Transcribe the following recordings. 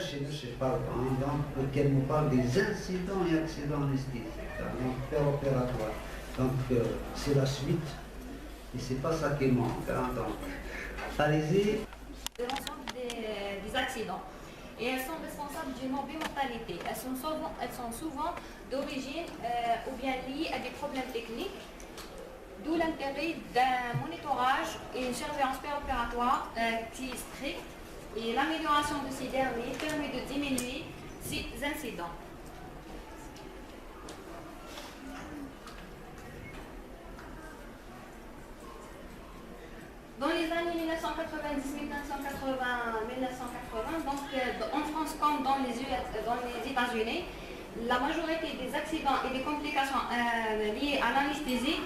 je parle, donc, qu'elle nous parle des incidents et accidents anesthésiques, donc péropératoires. Donc, c'est la suite, et c'est pas ça qui manque. Donc, allez-y. De l'ensemble des accidents. Et elles sont responsables d'une mortalité. Elles sont souvent d'origine ou bien liées à des problèmes techniques, d'où l'intérêt d'un monitorage et une surveillance péropératoire qui est stricte. Et l'amélioration de ces derniers permet de diminuer ces incidents. Dans les années 1990, 1980, 1980, donc en France comme dans les États-Unis, la majorité des accidents et des complications liées à l'anesthésie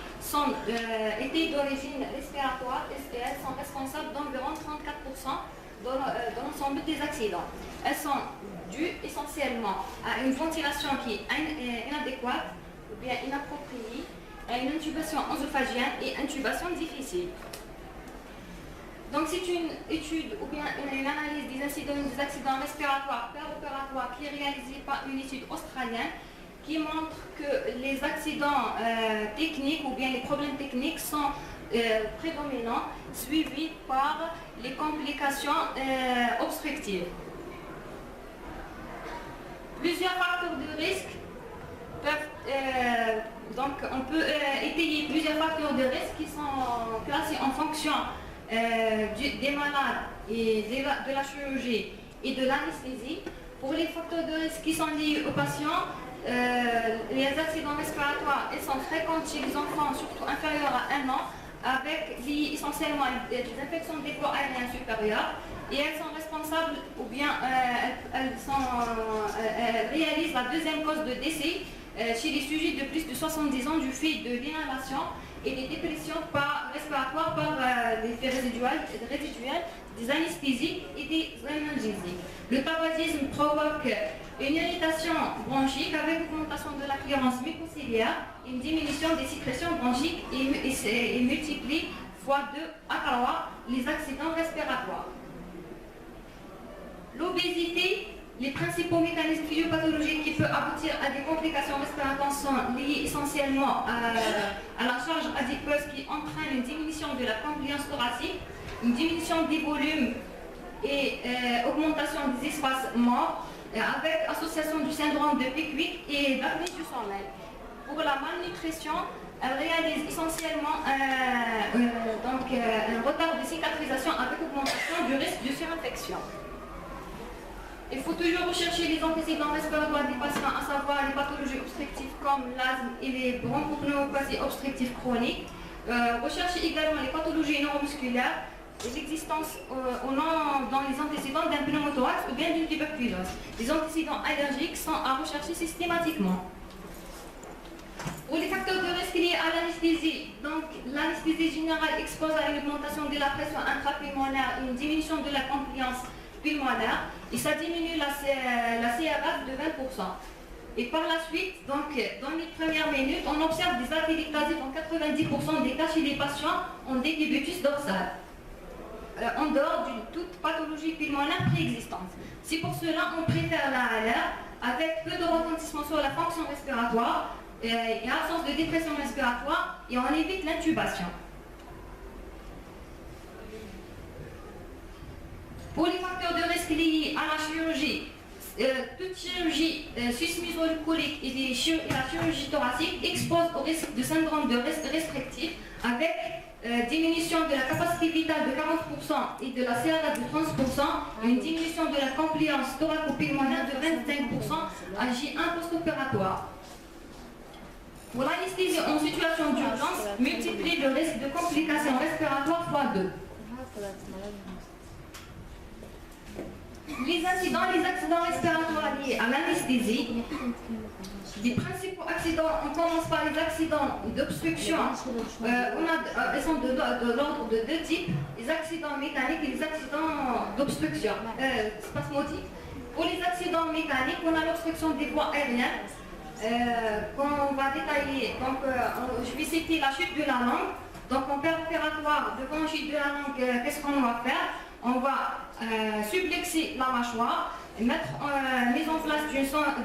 étaient d'origine respiratoire et elles sont responsables d'environ 34% de l'ensemble des accidents. Elles sont dues essentiellement à une ventilation qui est inadéquate ou bien inappropriée, à une intubation œsophagienne et intubation difficile. Donc c'est une étude ou bien une analyse des incidents et des accidents respiratoires péropératoires qui est réalisée par une étude australienne qui montre que les accidents techniques ou bien les problèmes techniques sont prédominants, suivis par les complications obstructives. Plusieurs facteurs de risque peuvent, donc on peut étayer plusieurs facteurs de risque qui sont classés en fonction des malades et de la chirurgie et de l'anesthésie. Pour les facteurs de risque qui sont liés aux patients, les accidents respiratoires ils sont fréquents chez les enfants, surtout inférieurs à 1 an, avec essentiellement des infections des voies aériennes supérieures, et elles sont responsables ou bien elles réalisent la deuxième cause de décès chez les sujets de plus de 70 ans du fait de l'inhalation et des dépressions respiratoires par l'effet résiduel des anesthésiques et des analgésiques. Le tabagisme provoque une irritation bronchique avec augmentation de la clearance mucociliaire, une diminution des sécrétions bronchiques et multiplie fois 2 à 3 les accidents respiratoires. L'obésité, les principaux mécanismes physiopathologiques qui peuvent aboutir à des complications respiratoires sont liés essentiellement à la charge adipeuse qui entraîne une diminution de la compliance thoracique, une diminution des volumes et augmentation des espaces morts, avec association du syndrome de Pickwick et d'apnée du sommeil. Pour la malnutrition, elle réalise essentiellement un retard de cicatrisation avec augmentation du risque de surinfection. Il faut toujours rechercher les antécédents respiratoires des patients, à savoir les pathologies obstructives comme l'asthme et les bronchopnéumopathies obstructives chroniques. Rechercher également les pathologies neuromusculaires et l'existence dans les antécédents d'un pneumothorax ou bien d'une tuberculose. Les antécédents allergiques sont à rechercher systématiquement. Pour les facteurs de risque liés à l'anesthésie, donc l'anesthésie générale expose à une augmentation de la pression intrapulmonaire et une diminution de la compliance pulmonaire, et ça diminue la CRF de 20%. Et par la suite, donc, dans les premières minutes, on observe des alvéolectasies dans 90% des cas chez les patients en décubitus dorsal, en dehors de toute pathologie pulmonaire préexistante. C'est pour cela qu'on préfère la ALR avec peu de retentissement sur la fonction respiratoire et absence de dépression respiratoire, et on évite l'intubation. Pour les facteurs de risque liés à la chirurgie, toute chirurgie suisse-muso-colique et la chirurgie thoracique expose au risque de syndrome de reste restrictif avec diminution de la capacité vitale de 40% et de la CRF de 30%, une diminution de la compliance thoraco-pulmonaire de 25% à J1 post-opératoire. Pour l'anesthésie en situation d'urgence, multiplie le risque de complications respiratoires x 2. Les accidents respiratoires liés à l'anesthésie. Les principaux accidents, on commence par les accidents d'obstruction. Ils sont de l'ordre de 2 types, les accidents mécaniques et les accidents d'obstruction spasmodique. Pour les accidents mécaniques, on a l'obstruction des voies aériennes, qu'on va détailler. Donc, je vais citer la chute de la langue. Donc, en péropératoire, devant la chute de la langue, qu'est-ce qu'on va faire? On va subluxer la mâchoire mise en place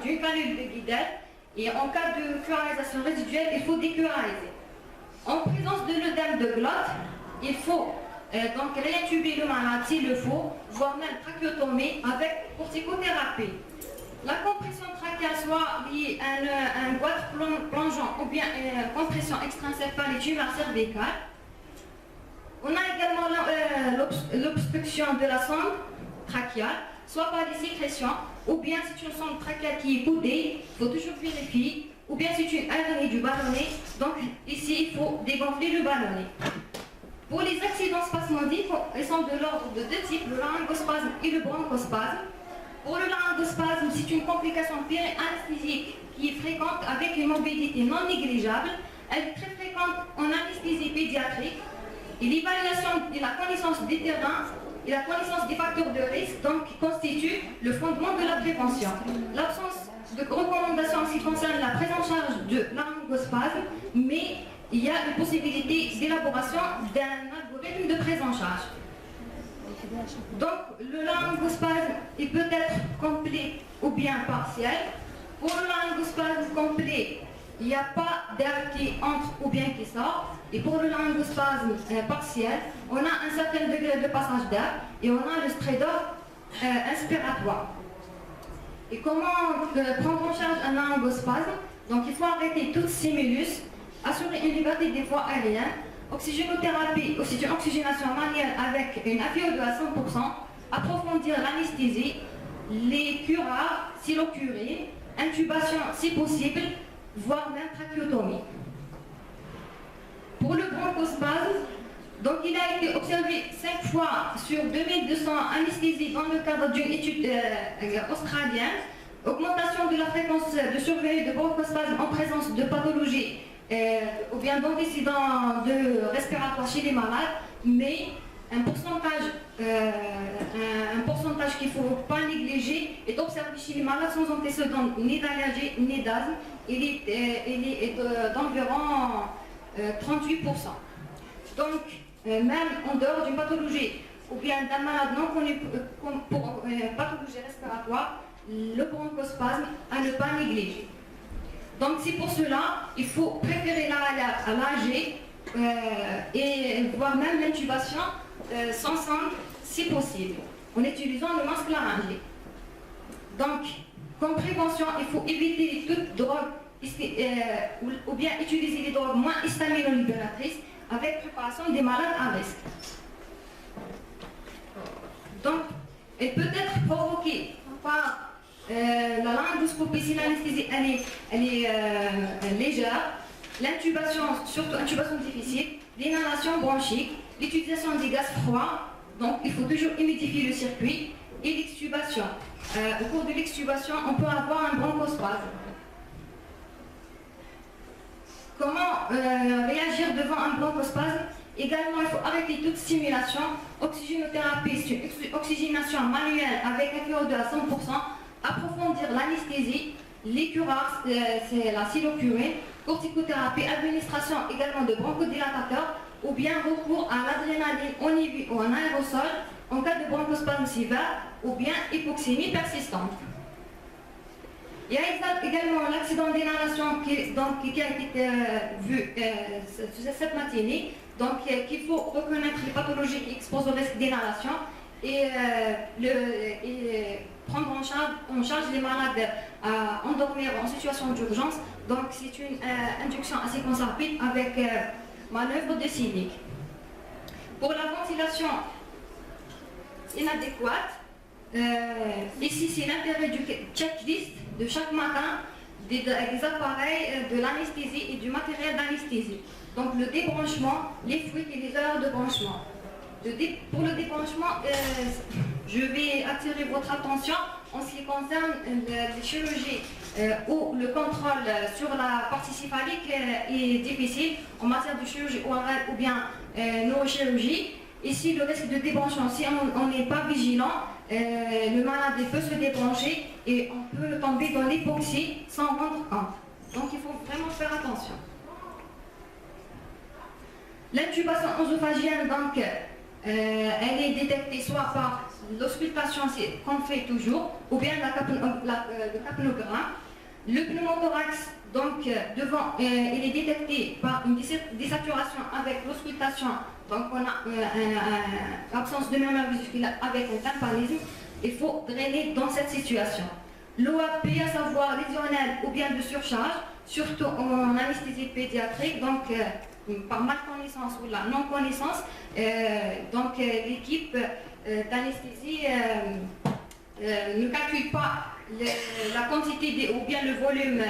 d'une canule de guidage, et en cas de curarisation résiduelle, il faut décurariser. En présence de l'œdème de glotte, il faut donc réintuber le malade s'il le faut, voire même trachéotomie avec corticothérapie. La compression trachéale, soit liée à un goitre plongeant ou bien compression extrinsèpale et tumeur cervicale. On a également l'obstruction de la sonde trachéale, soit par des sécrétions, ou bien c'est une sonde trachéale qui est coudée, il faut toujours vérifier, ou bien c'est une aéronie du ballonnet, donc ici il faut dégonfler le ballonnet. Pour les accidents spasmodiques, ils sont de l'ordre de deux types, le laryngospasme et le bronchospasme. Pour le laryngospasme, c'est une complication péri-anesthésique qui est fréquente avec une morbidité non négligeable. Elle est très fréquente en anesthésie pédiatrique. Et l'évaluation de la connaissance des terrains et la connaissance des facteurs de risque donc, qui constituent le fondement de la prévention. L'absence de recommandations en ce qui concerne la prise en charge de laryngospasme, mais il y a une possibilité d'élaboration d'un algorithme de prise en charge. Donc, le laryngospasme, il peut être complet ou bien partiel. Pour le laryngospasme complet, il n'y a pas d'air qui entre ou bien qui sort. Et pour le laryngospasme partiel, on a un certain degré de passage d'air et on a le stridor inspiratoire. Et comment prendre en charge un laryngospasme? Donc, il faut arrêter tout stimulus, assurer une liberté des voies aériennes, oxygénothérapie, aussi une oxygénation manuelle avec une FiO2 à 100%, approfondir l'anesthésie, les curares, silocurine, intubation si possible, voire même trachéotomie. Pour le bronchospasme, donc il a été observé 5 fois sur 2200 anesthésies dans le cadre d'une étude australienne, augmentation de la fréquence de survenue de bronchospasme en présence de pathologies ou bien d'antécédents respiratoires chez les malades, mais un pourcentage qu'il ne faut pas négliger est observé chez les malades sans antécédents ni d'allergie ni d'asthme. Il est d'environ 38%. Donc, même en dehors d'une pathologie ou bien d'un malade non connu pour pathologie respiratoire, le bronchospasme à ne pas négliger. Donc c'est pour cela qu'il faut préférer à l'AG et voire même l'intubation sans sonde si possible, en utilisant le masque laryngé. Donc, comme prévention, il faut éviter toute drogue ou bien utiliser des drogues moins histaminolibératrices avec préparation des malades à risque. Donc, elle peut être provoquée par la laryngoscopie si l'anesthésie elle est légère, l'intubation, surtout intubation difficile, l'inhalation bronchique, l'utilisation des gaz froids, donc il faut toujours humidifier le circuit, et l'extubation. Au cours de l'extubation, on peut avoir un bronchospasme. Comment réagir devant un bronchospasme? Également, il faut arrêter toute stimulation. Oxygénothérapie, c'est une oxygénation manuelle avec un FiO2 à 100%. Approfondir l'anesthésie, les curares, c'est la silocurine, corticothérapie, administration également de bronchodilatateurs ou bien recours à l'adrénaline en IV ou en aérosol en cas de bronchospasme sévère ou bien hypoxémie persistante. Il y a également l'accident d'inhalation qui a été vu cette matinée, donc qu'il faut reconnaître les pathologies qui exposent au risque d'inhalation et prendre en charge les malades à endormir en situation d'urgence. Donc c'est une induction à séquence rapide avec manœuvre de cynique. Pour la ventilation inadéquate, ici c'est l'intérêt du checklist de chaque matin des appareils de l'anesthésie et du matériel d'anesthésie. Donc le débranchement, les fuites et les heures de branchement. Pour le débranchement, je vais attirer votre attention en ce qui concerne les chirurgies où le contrôle sur la partie céphalique est difficile en matière de chirurgie orale ou bien neurochirurgie. Ici, le risque de débranchement, si on n'est pas vigilant, le malade peut se débrancher et on peut tomber dans l'hypoxie sans rendre compte. Donc il faut vraiment faire attention. L'intubation œsophagienne, donc, elle est détectée soit par l'auscultation qu'on fait toujours, ou bien le capnogramme. Le pneumothorax, donc devant, il est détecté par une désaturation avec l'auscultation, donc on a l'absence de mémoire vésiculaire avec un tympanisme. Il faut drainer dans cette situation. L'OAP, à savoir lésionnelle ou bien de surcharge, surtout en anesthésie pédiatrique, donc par malconnaissance ou la non-connaissance, donc l'équipe d'anesthésie ne calcule pas la quantité ou bien le volume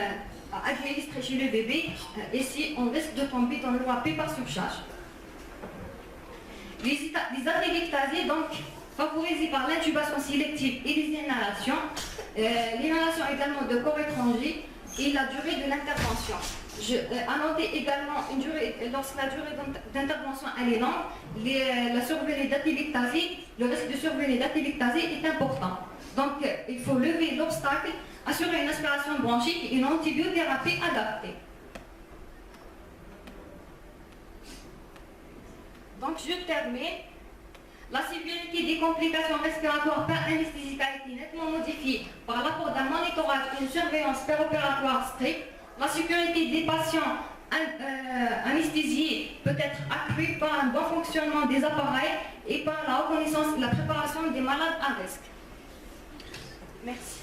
administré chez le bébé, et si on risque de tomber dans l'OAP par surcharge. Les adélictasies, donc favorisées par l'intubation sélective et les inhalations, l'inhalation également de corps étrangers et la durée de l'intervention. À noter également une durée, lorsque la durée d'intervention elle est longue, la survenue d'atelectasie, le risque de survenue d'atelectasie est important. Donc il faut lever l'obstacle, assurer une aspiration bronchique et une antibiothérapie adaptée. Donc je termine. La sévérité des complications respiratoires par anesthésie a été nettement modifiée par l'apport d'un monitorage et une surveillance péropératoire stricte. La sécurité des patients anesthésiés peut être accrue par un bon fonctionnement des appareils et par la reconnaissance et la préparation des malades à risque. Merci.